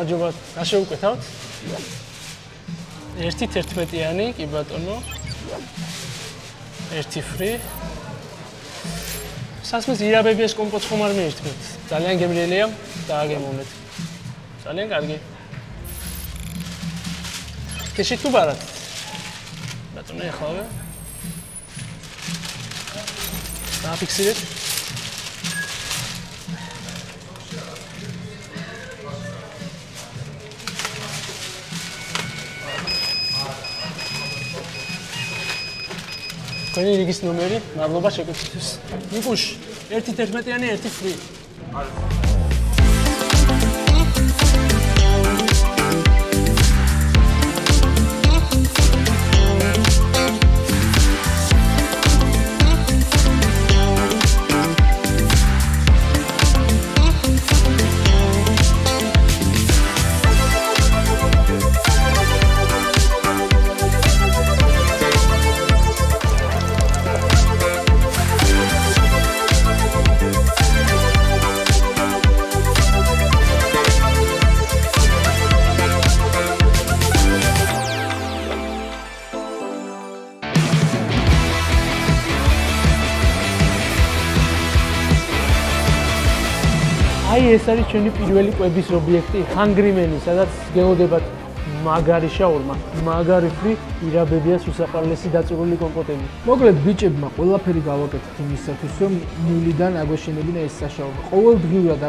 გამარჯობა. რა შევუკეთავთ? 1.11-იანი, კი ბატონო. 1 free. სასმის ირაბებიას კომპოტს ხომ არ მიირთმევთ? ძალიან გემრიელია, დააგემოვნეთ. ძალიან კარგი. კეში თუ ბარად. ბატონო ეხლავე. დააფიქსირეთ. Თქვენი რიგის ნომერი, მადლობა შეკითხვისთვის. ნიკუშ, 1.11-იანი 1 free. აი ეს არის ჩვენი პირველი კვების ობიექტი Hungry-Man-ი, სადაც გეოდებათ მაგარი შაურმა, მაგარი ფრი, ირაბებიას უსაყვარლესი დაწურული კომპოტები. მოკლედ ბიჭებმა ყველაფერი გავაკეთეთ იმისათვის, რომ ნულიდან აგვეშენებინა ეს საშაურმა. ყოველდღიურად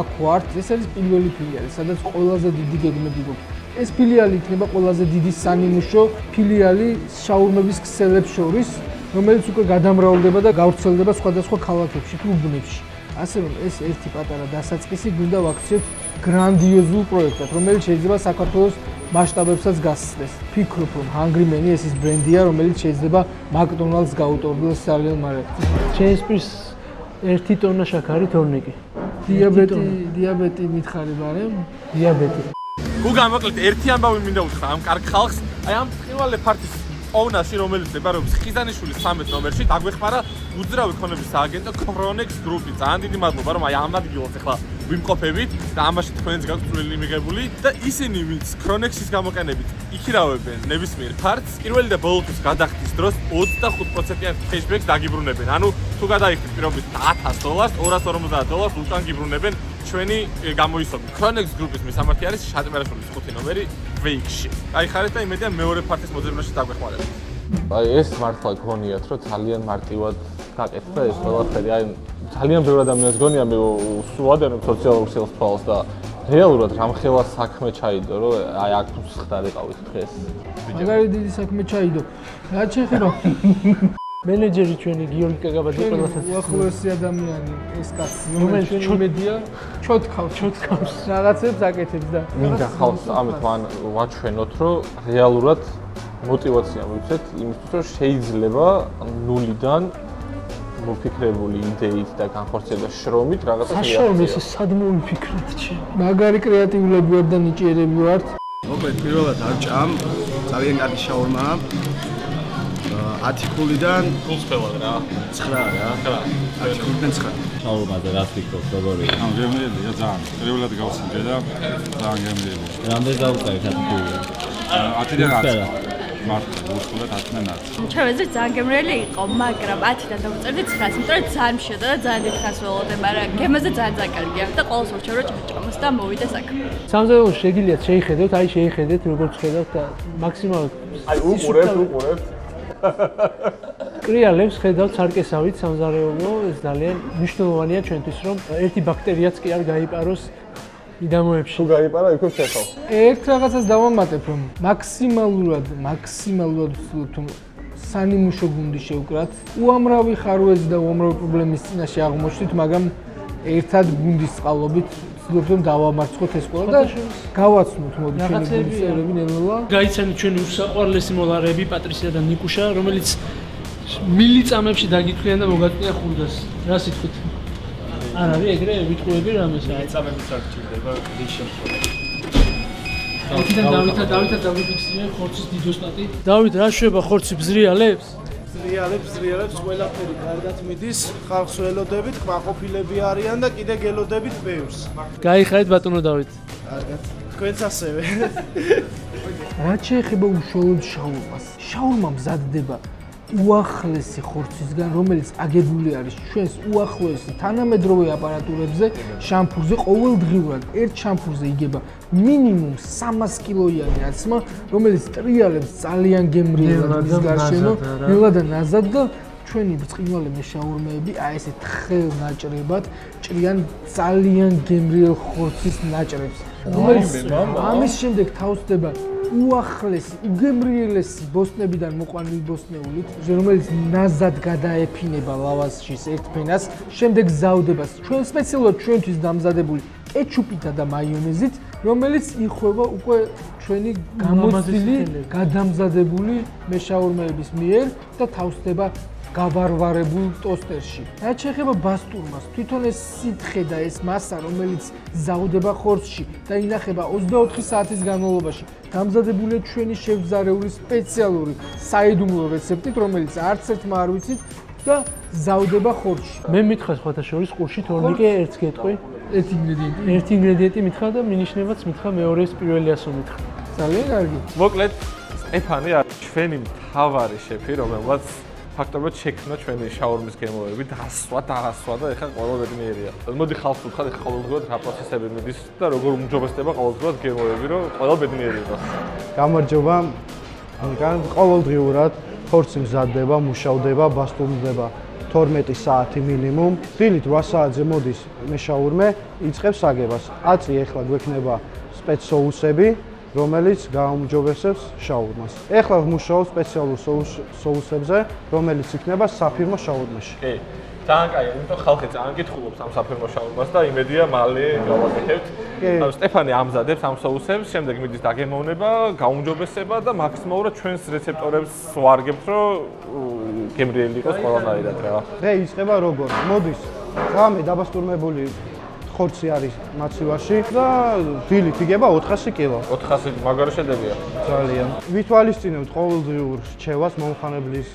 აქ ვართ, ეს არის პირველი ფილიალი, სადაც ყველაზე დიდი გეგმები გვაქვს. ეს ფილიალი იქნება ყველაზე დიდი სანიმუშო ფილიალი შაურმების ქსელებს შორის, რომელიც უკვე გადამრავლდება და გავრცელდება სხვადასხვა ქალაქებში თუ უბნებში. ასე რომ ეს ერთი პატარა დასაწყისი გვინდა ვაქციოთ გრანდიოზულ პროექტად, რომელიც შეიძლება საქართველოს მასშტაბებსაც გასცდეს. ფიქრობ, რომ Hungry-Man-ი ეს ის ბრენდია, რომელიც შეიძლება McDonald's გაუტოვდეს ძალიან მალე. ჩემს პირს 1 ტონა შაქარი თორნიკი. დიაბეტი მითხარი ბარემ? დიაბეტი. უგან მოკლედ ერთი ამბავი მინდა უთხრა ამ კარგ ხალხს, აი ამ ფრთხილვალე ფარტის ოვნაში, რომელიც მდებარეობს ხიზანიშვილის 13 ნომერში, დაგვეხმარა უძრავი ქონების სააგენტო Chronex Group-ი. ძალიან დიდი მადლობა, რომ აი ამ ადგილას ახლა ვიმყოფებით და ამაში თქვენც გაქვთ წვლილი მიღებული და ისინი, ვინც Chronex-ის გამოყენებით იქირავებენ ნებისმიერ ფარტს, პირველი და ბოლოს გადახდის დროს 25%-იან cashback-ს დაგიბრუნებენ. ანუ თუ გადაიხდით პირობით $1000, $250 უკან გიბრუნებენ ჩვენი გამოისობი. Chronex Group-ის მისამართი არის შატმერაშვილის 5 ნომერი ვეიქში. გაიხარეთ და იმედია მეორე ფარტის მოძებნაში დაგვეხმარებთ. აი ეს მართლა გქონიათ, რომ ძალიან მარტივად გაკეთდა ეს ყველაფერი. აი ძალიან ბევრი ადამიანს გონია მე ვადენობ სოციალურ სიახლოვეს და რეალურად რამხელა საქმე ჩაიდო, რომ აი აქ ხდარიყავით დღეს. მაგარი დიდი საქმე ჩაიდო. რა შეხირო? მენეჯერი ჩვენი გიორგი კაგაბაძე ყველასაც უახლოესი ადამიანი ეს კაცი, რომელიც იმედია ჩოთქავს რაღაცებს აკეთებს და მინდა ხალხს ამით ვაჩვენოთ, რომ რეალურად мотивация მივცეთ იმისთვის, რომ შეიძლება ნულიდან მოფიქრებული იდეით და განხორციელების შრომით რაღაცა შეასრულოს. ეს სად მოვიფიქრეთ ჩემ? მაგარი კრეატიულები ვართ და ნიჭიერები ვართ. მოკლედ პირველად არ ჭამ, ძალიან კარგი შაურმა. 10 ქულიდან გულწრფელად რა. 9 რა. 10 ქულიდან 9. შაურმაზე რა ფიქრობ, როგორია? ამ გემრიელია ძალიან. პირველად გავსინჯე და ძალიან გემრიელია. რამდენი დავუწევი 10 ქულიდან? 10-დან 10. მართლა გულწრფელად 10-დან 10. ჩემ ეზრით ძალიან გემრიელი იყო, მაგრამ 10-დან დავუწერდი 9-ს, იმიტომ რომ ძალიან მშია და ძალიან დიდ ხანს ველოდე, მაგრამ გემაზე ძალიან კარგია და ყოველს ვაჩვენე რომ ჭამს და მოვიდეს აქ. სამზარეულოს შეგიძლიათ შეიხედოთ, აი შეიხედეთ როგორც ხედავთ და მაქსიმალურად აი უყურებთ. კრიალებს ხედავთ სარკესავით სამზარეულო, ეს ძალიან მნიშვნელოვანია ჩვენთვის, რომ ერთი ბაქტერიაც კი არ გაიპაროს მიდამოებში. თუ გაიპარა, იქ შეხავ. ერთ რაღაცას დავამატებ, რომ მაქსიმალურად ვცდილობთ, რომ სანიმუშო გუნდი შევკრათ. უამრავი ხარვეზი და უამრავი პრობლემის წინაშე აღმოჩნდით, მაგრამ ერთად გუნდის წყალობით ვცდილობთ, რომ დავამარცხოთ ეს ყველა და გავაცნოთ მოდი ჩვენი გუნდის წევრები ნელ-ნელა. გაიცანით ჩვენი უსაყვარლესი მოლარები პატრისია და ნიკუშა, რომელიც მილიწამებში დაგიტყვიან და მოგაწყვიან ხურდას. რა სიტყვით? არ არის ეგრე ვიტყუები რამეს რა. წამების არ გჭირდება ის შემთხვევაში. აქედან დავითად დავიფიქსირე ხორცის დიდოსტატი. დავით, რა შვება ხორცი ბზრიალებს? ზრიალებს ყველაფერი კარგად მიდის, ხალხს ველოდებით, კმაყოფილები არიან და კიდე გელოდებით ბევრს. გაიხარეთ ბატონო დავით. კარგად. თქვენც ასევე. რაც შეეხება უშუალოდ შაურმას. შაურმა მზადდება უახლესი ხორცისგან, რომელიც აგებული არის ჩვენს უახლოესი თანამედროვე აპარატურებზე, შამფურზე ყოველდღიურად ერთ შამფურზე იგება მინიმუმ 300 კილოიანი აცმა, რომელიც ტრიალებს ძალიან გემრიელად მის გარშემო, ნელა და ნაზად და ჩვენი ბრწყინვალე მეშაურმეები აი ესე თხელ ნაჭრებად ჭრიან ძალიან გემრიელ ხორცის ნაჭრებს. რომელიც ამის შემდეგ თავსდება უახლესი, უგემრიელესი ბოსტნებიდან მოყვანილი ბოსტნეულით, რომელიც ნაზად გადაეფინება ლავაშის ერთ ფენას, შემდეგ გზავდება ჩვენ სპეციალურად ჩვენთვის დამზადებული კეჩუპითა და მაიონეზით, რომელიც იხვევა უკვე ჩვენი გამოცდილი, გადამზადებული მეშაურმეების მიერ და თავსდება გავარვარებულ ტოსტერში. რაც შეეხება ბასტურმას, თვითონ ეს სითხე და ეს მასა, რომელიც ზაუდება ხორცში და ინახება 24 საათის განმავლობაში, დამზადებულია ჩვენი შევზარეული სპეციალური საიდუმლო რეცეპტით, რომელიც არც ერთმა არ ვიცით და ზაუდება ხორცში. მე მითხრა სხვათა შორის ყურში თორნიკე ერთს გეტყვი. ერთი ინგრედიენტი მითხრა და მინიშნებაც მითხრა მეორეს პირველი ასო მითხრა. ძალიან კარგი. მოკლედ სტეფანი არის ჩვენი მთავარი შეფი, რომელსაც ფაქტობრივად შექმნა ჩვენი შაურმის გემოები, დასვა და ეხლა ყველა ბედნიერია. მოდი ხალხს ვუთხარ, ეხლა ყოველდღიურად რა პროცესები მიდის და როგორ უმჯობესდება ყოველდღიურად გემოები, რომ ყველა ბედნიერი იყოს. გამარჯობა. ნიკან ყოველდღიურად ხორცი მზადდება, მუშავდება, ბასტურდება 12 საათი მინიმუმ. დილით 8 საათზე მოდის მეშაურმე, იწყებს აგებას. აწი ეხლა გვექნება სპეცსოუსები, რომელიც გაუმჯობესებს შაურმას. ეხლა ვმუშაობ სპეციალურ სოუსებზე, რომელიც იქნება საფირმო შაურმაში. კი. ძალიან კაი, იმიტომ ხალხი ძალიან კითხულობს ამ საფირმო შაურმას და იმედია მალე გავაკეთებთ. ანუ სტეფანი ამზადებს ამ სოუსებს, შემდეგ მიდის დაგემოვნება, გაუმჯობესება და მაქსიმალურად ჩვენს რეცეპტორებს ვარგებთ, რომ გემრიელი იყოს ყველანაირად რა. დღე იწყება როგორ? მოდის ღამე დაბასტურმებული ხორცი არის მაცივარში და დილით იგება 400 კილო. 400 მაგარი შედეგია. ძალიან. ვითვალისწინებთ ყოველდღიურ რჩევას მომხანებლის,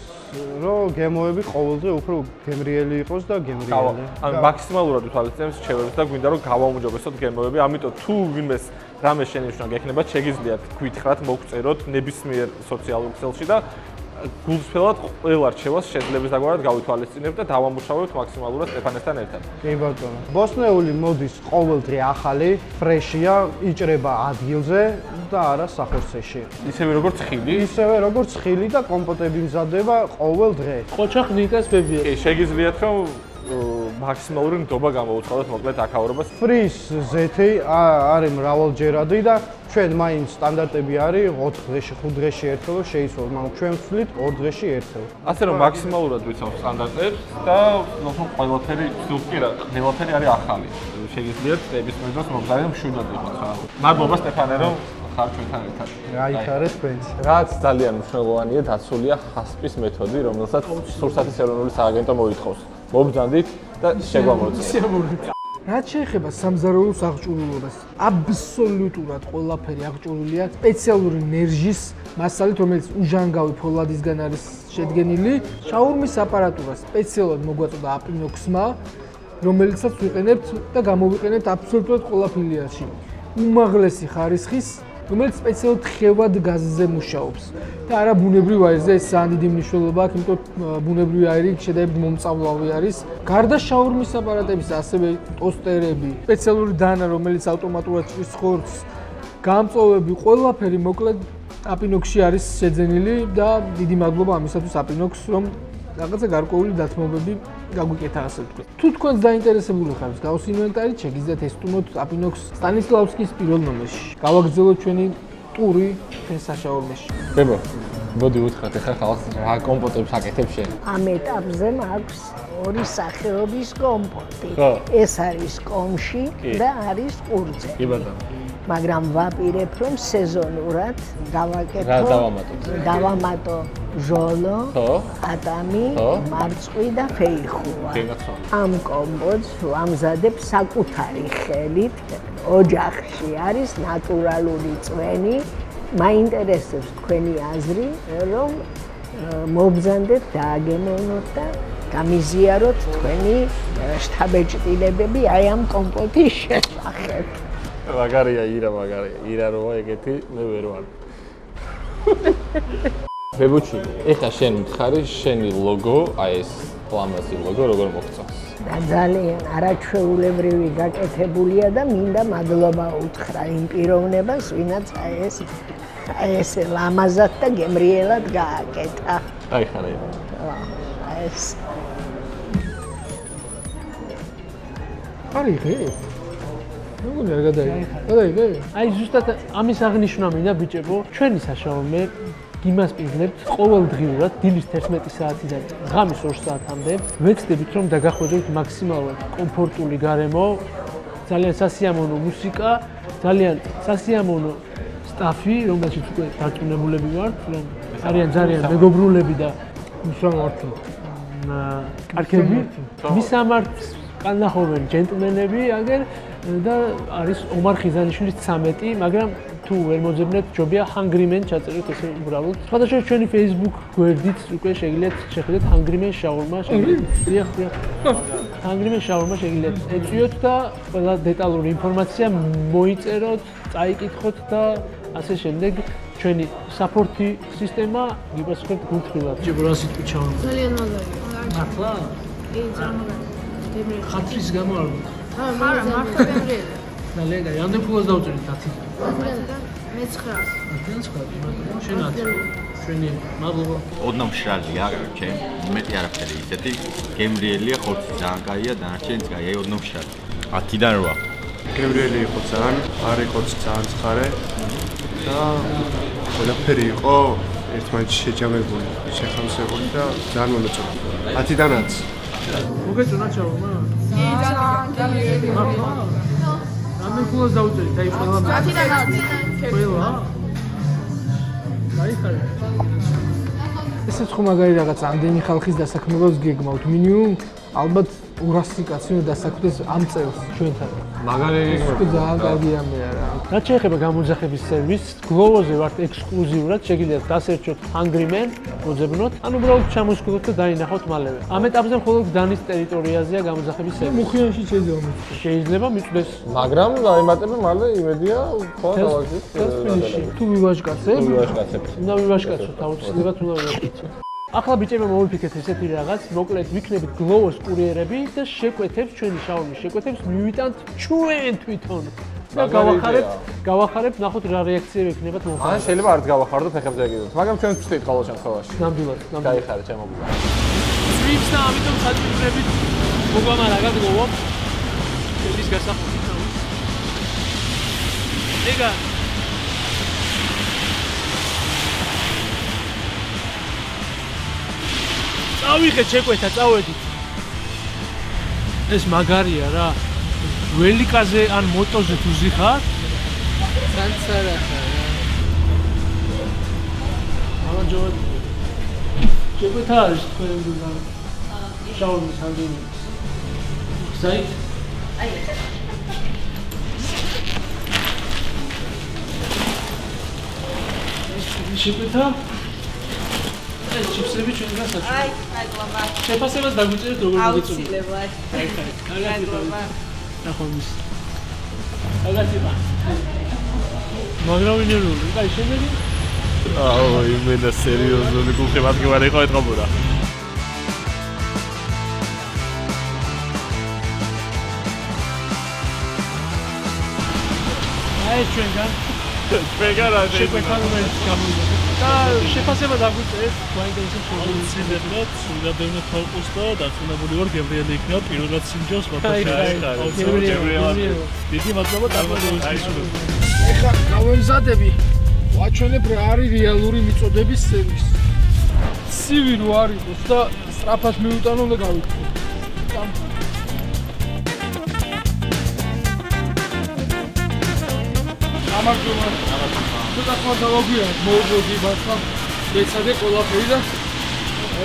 რომ გემოები ყოველდღე უფრო გემრიელი იყოს და გემრიელი. ანუ მაქსიმალურად ვითვალისწინებთ რჩევებს და გვინდა რომ გავაუმჯობესოთ გემოები, ამიტომ თუ ვინმეს რამე შენიშნა გექნებათ, შეგიძლიათ გვითხრათ, მოგწეროთ ნებისმიერ სოციალურ ქსელში და გულწრფელად ყველა რჩევას შეძლებისდაგვარად გავითვალისწინებთ და დავამუშავებთ მაქსიმალურად სტეფანესთან ერთად. კი ბატონო. ბოსტნეული მოდის ყოველდღე ახალი, ფრეშია, იჭრება ადგილზე და არა სახორცეში. ისევე როგორც ხილი. ისევე როგორც ხილი და კომპოტები მზადდება ყოველ დღე. ყოჩა ხნიტას ბებია. კი, შეგიძლიათ რომ მაქსიმალური ნდობა გამოუცხადოთ მოკლედ აქაურობას. ფრის ზეთი არის მრავალჯერადი და ჩვენ მაინც სტანდარტები არის 4 დღეში, 5 დღეში ერთხელ შეიცვალოს, მაგრამ ჩვენ ვცვლით 2 დღეში ერთხელ. ასე რომ მაქსიმალურად ვიცავ სტანდარტებს და ყველაფერი ყველაფერი არის ახალი. შეგიძლიათ ნებისმიერ დროს მოგზაურობ მშვიდად იყოთ რა. მადლობა სტეფანე რომ ხარ ჩვენთან ერთად. გაიხარეთ თქვენც. რაც ძალიან მნიშვნელოვანია, დაცულია ხასპის მეთოდი, რომელსაც სურსათის ეროვნული სააგენტო მოითხოვს. მობრძანდით და შეგვამოწმეთ. რაც შეეხება სამზარეულოს აღჭურვილობას, აბსოლუტურად ყველაფერი აღჭურვილია სპეციალური ნერჟის მასალით, რომელიც უჟანგავი ფოლადისგან არის შედგენილი. შაურმის აპარატურა სპეციალურად მოგვაწოდა აპინოქსმა, რომელიცაც ვიყენებთ და გამოვიყენებთ აბსოლუტურად ყველა ფილიაში. უმაღლესი ხარისხის, რომელიც სპეციალურად ხევად გაზზე მუშაობს და არა ბუნებრივ აირზე, ეს ძალიან დიდი მნიშვნელობა აქვს, იმიტომ ბუნებრივი აირი შედარებით მომწავლავი არის. გარდა შაურმის აპარატების, ასევე ტოსტერები, სპეციალური დანა, რომელიც ავტომატურად ჭრის ხორცს, გამწვავები, ყველაფერი მოკლედ აპინოქსში არის შეძენილი და დიდი მადლობა ამისათვის აპინოქს, რომ რაღაცა გარკვეული დათმობები გაგვიკეთა ასე ვთქვათ. თუ თქვენ დაინტერესებული ხართ გავს ინვენტარით, შეგიძლიათ ესტუმროთ აპინოქს სტანისლავსკის პირველ ნომერში. გავაგრძელოთ ჩვენი ტური ჩვენს საშაურმეში. ბებო, მოდი უთხრათ ახლა ხალხს რა კომპოტებს აკეთებ შენ? ამ ეტაპზე მაქვს ორი სახეობის კომპოტი. ეს არის კომში და არის ყურძე. კი ბატონო. მაგრამ ვაპირებ რომ სეზონურად დავაკეთო. რა დავამატოთ? დავამატო ჟოლო, ატამი, მარწყვი და ფეიხუა. ამ კომპოტს ვამზადებ საკუთარი ხელით. ოჯახში არის ნატურალური წვენი. მაინტერესებს თქვენი აზრი, რომ მობრძანდეთ, დააგემოვნოთ და გამიზიაროთ თქვენი შთაბეჭდილებები აი ამ კომპოტის შესახებ. მაგარია ირა, მაგარია. ირა როა ეგეთი მე ვერ ვარ. ბებუჩი, ეხა შენ მითხარი, შენი ლოგო, აი ეს პლამასი ლოგო როგორ მოგწონს? და ძალიან არაჩვეულებრივი გაკეთებულია და მინდა მადლობა უთხრა იმ პიროვნებას, ვინაც აი ეს ლამაზად და გემრიელად გააკეთა. აი ხარა. აი ეს არიღე? როგორ არ გადაიღე? აი ზუსტად ამის აღნიშვნა მინდა ბიჭებო, ჩვენი საშუალო მე გიმასპინძლებთ ყოველდღიურად დილის 11 საათიდან ღამის 2 საათამდე ვეცდებით რომ დაგახვედროთ მაქსიმალურად კომფორტული გარემო, ძალიან სასიამოვნო მუსიკა, ძალიან სასიამოვნო სტაფი, რომელშიც უკვე დარწმუნებულები ვართ, რომ არიან ძალიან მეგობრულები და მისამართი კარგები, მისამართს კანახობენ ჯენტლმენები, აგერ და არის ომარ ხიზანიშვილის 13, მაგრამ თუ ვერ მოძებნეთ, ჯობია Hungry Man ჩაწეროთ ესე უბრალოდ. სხვადასხვა ჩვენი Facebook გვერდით უკვე შეგიძლიათ შეხედეთ Hungry Man შაურმა, შეგიძლიათ Hungry Man შაურმა შეგიძლიათ ეწვიოთ და ყველა დეტალური ინფორმაცია მოიწეროთ, წაიკითხოთ და ასე შემდეგ ჩვენი support-ი სისტემა გიპასუხებთ გულთბილად. ჯობია რა სიტყვით შაურმა. ძალიან მაგარია. მართლა? კი, ძალიან მაგარია. ხათრის გამო არ ვიყო. არა, მართლა გემრიელია. ძალიან კაი, რამდენ ფულს დავწერით 10-დან? მე-900. 900, შენაც. ჩვენი მადლობა. ოდნავ მშრალია, კაროჩე. მეტი არაფერი ისეთი. გემრიელია, ხორცი ძალიან კაია, დანარჩენიც კაია, აი ოდნავ მშრალი. 10-დან 8. გემრიელი იყო ძალიან, არ იყო ძალიან ცხარე და ყველაფერი იყო ერთმანეთში შეჯამებული, შეხამსებული და ძალიან მომეწონა. 10-დან 10. მოგეწონა შაურმა? კი, ძალიან. რამდენ ფულს დავწერით? აი ყველა 10-დან 10. ყველა? გაიხარე. ესეც ხომ მაგარი რაღაც ამდენი ხალხის დასაქმებას გეგმავთ მინიმუმ ალბათ 200 კაცი უნდა დასაქმდეს ამ წელს ჩვენთან. მაგარი ძალიან კარგია მე არა. რაც შეეხება გამოძახების სერვისს, Glovo-ზე ვართ ექსკლუზიურად, შეგიძლიათ დასერჩოთ Hungry Man, მოძებნოთ, ან უბრალოდ ჩამოსკიდოთ და დაინახოთ მალევე. ამ ეტაპზე მხოლოდ გდანის ტერიტორიაზეა გამოძახების სერვისი. მუხიანში შეიძლება მიწვდეს. მაგრამ დაემატება მალე იმედია სხვა დავაგზით. თუ ვივაჟკაცებ? ვივაჟკაცებ. უნდა ვივაჟკაცოთ, აუცილებლად უნდა ვივაჟკაცოთ. ახლა ბიჭებო მოვიფიქრეთ ესეთი რაღაც, მოკლედ ვიქნებით Glovo-ს კურიერები და შეკვეთებს ჩვენი შაურმის შეკვეთებს მივიტანთ ჩვენ თვითონ. და გავახარებთ, ნახოთ რა რეაქციები ექნებათ მომხმარებელს. ან შეიძლება არც გავახარდო ფეხებზე ეკიდოთ, მაგრამ ჩვენ ვწვდით ყოველ შემთხვევაში. ნამდვილად. გაიხარე ჩემოგულა. სვიფს და ამიტომ საჭიროებით მოგვამარა Glovo. ეს გასახმით. ეგა წავიღეთ შეკვეთა, წავედით. ეს მაგარია რა. ველიკაზე ან მოტოზე თუ ზიხარ? სანცარა ხარ. ამა ჯოვა. შეკვეთა არის თქვენ გულან. შაურმის ჰანდინი. საით? აი. ეს შეკვეთა? ეს ჩიფსები ჩვენ გასაჭიროა. აი, მადლობა. შეფასებას დაგვიწერეთ როგორ მოგეწონა. აუცილებლად. მადლობა. ნახომის. აგაციბა. მაგრავინერული, კაი შემდეგი? აუ, იმენა სერიოზული გულხი მათგევარი იყო ეთყობურა. აი ჩვენგან ჩვენგან რა შეკვეთა რომელიც გამოვიდა. და შეფასება დაგვიწერეთ, გვაინტერესებს აუცილებლად, სულდა ბევრი თალყოს და დარწმუნებული ვარ გემრიელი იქნება პირველად სინჯოს გემრიელი. დიდი მადლობა წარმატებისთვის. ეხლა გავემზადები. ვაჩვენებ რა არის რეალური მიწოდების სერვისი. ცივი რო არ იყოს და სწრაფად მიუტანო და გავიქცე. გამარჯობა. ცოტა ხარ დავაგვია, მოვუძი მართლა. მეცადე ყველაფერი და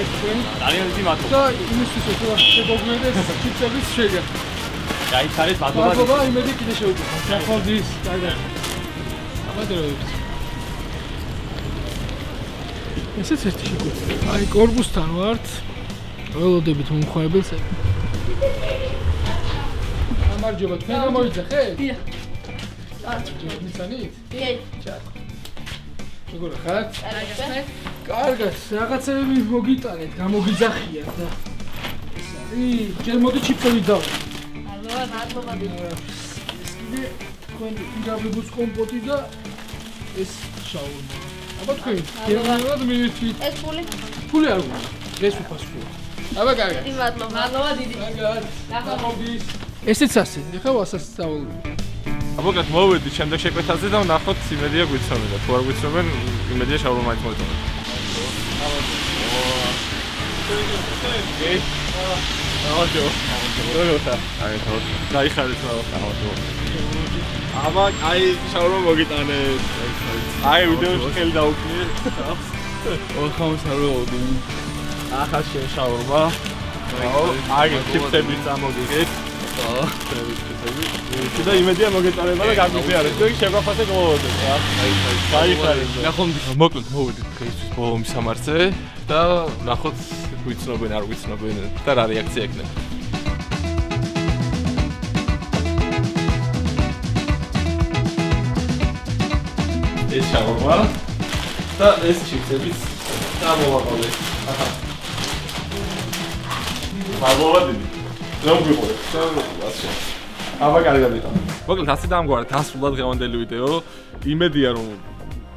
ეს თქვენ ძალიან დიდი მადლობა. და იმისთვის რომ შეგოგვიდეს ჩიპსების შეგა. გაიცარეთ მადლობა. მადლობა, იმედი კიდე შევუძახო. შეხოდის, კარგად. ამადეროებს. ესეც ერთი შეკვეთა. აი კორპუსთან ვართ. ველოდებით მომხმარებელს. გამარჯობა, თქვენ გამოიძახეთ? მიცანით? კი. როგორ ხართ? კარგად, რაღაცები მოგიტანეთ, გამოგიძახიათ და ეს არის, ჯერ მოდი ჩიპსები დავი. მადლობა. ეს კიდე თქვენი პირაბების კომპოტი და ეს შაურმა. აბა თქვენ, გერმანულად მივირჩით. ეს ფული? ფული არ უნდა. ეს უფასოა. აბა კარგად. დიდი მადლობა. მადლობა დიდი. კარგად. ნახავთ. ესეც ასე, ეხლა ასასწავლო. აბა მოვედი შემდეგ შეკვეთაზე და ვნახოთ იმედია გვიცნობენ და თუ არ გვიცნობენ იმედია შაურმა მაინც მოიწონოთ. აბა აი შაურმა მოგიტანეთ. აი ვიდეოში ხელი დაუქმნი. ოხამ შაურმა. ახლა შენ შაურმა. აი ჩიპსები წამოგიგეთ. და იმედია მოგეწარება და გაგვიფიარეთ. თქვენ შეგვაფასე გლოვოდეთ რა. აი ნახოთ მოკლედ მოვედით დღეისთვის ბოლო მისამართზე და ნახოთ გვიცნობენ არ გვიცნობენ და რა რეაქცია ექნება. ეს შაურმა და ეს ჩიპსებიც დამოვაყოლე. აჰა. მადლობა დიდი. რომ გიყურეთ. ასე. აბა კარგად ვიტანთ. მოკლედ ასე დამგვარად დასრულდა დღევანდელი ვიდეო. იმედია რომ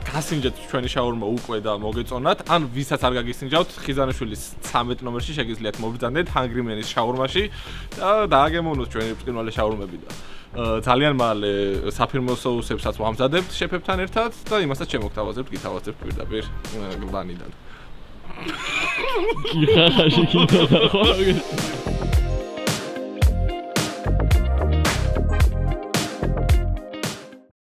გასინჯეთ ჩვენი შაურმა უკვე და მოგეწონათ. ან ვისაც არ გაგისინჯავთ, ხიზანიშვილის 13 ნომერში შეგიძლიათ მობრძანეთ Hungry Man-ის შაურმაში და დააგემოვნოთ ჩვენი ბრწყინვალე შაურმები და ძალიან მალე საფირმო соуსებსაც ვამზადებთ შეფებთან ერთად და იმასაც შემოგთავაზებთ, გითავაზებთ პირდაპირ გლანიდან. კი ხახაში კიდე და ხო?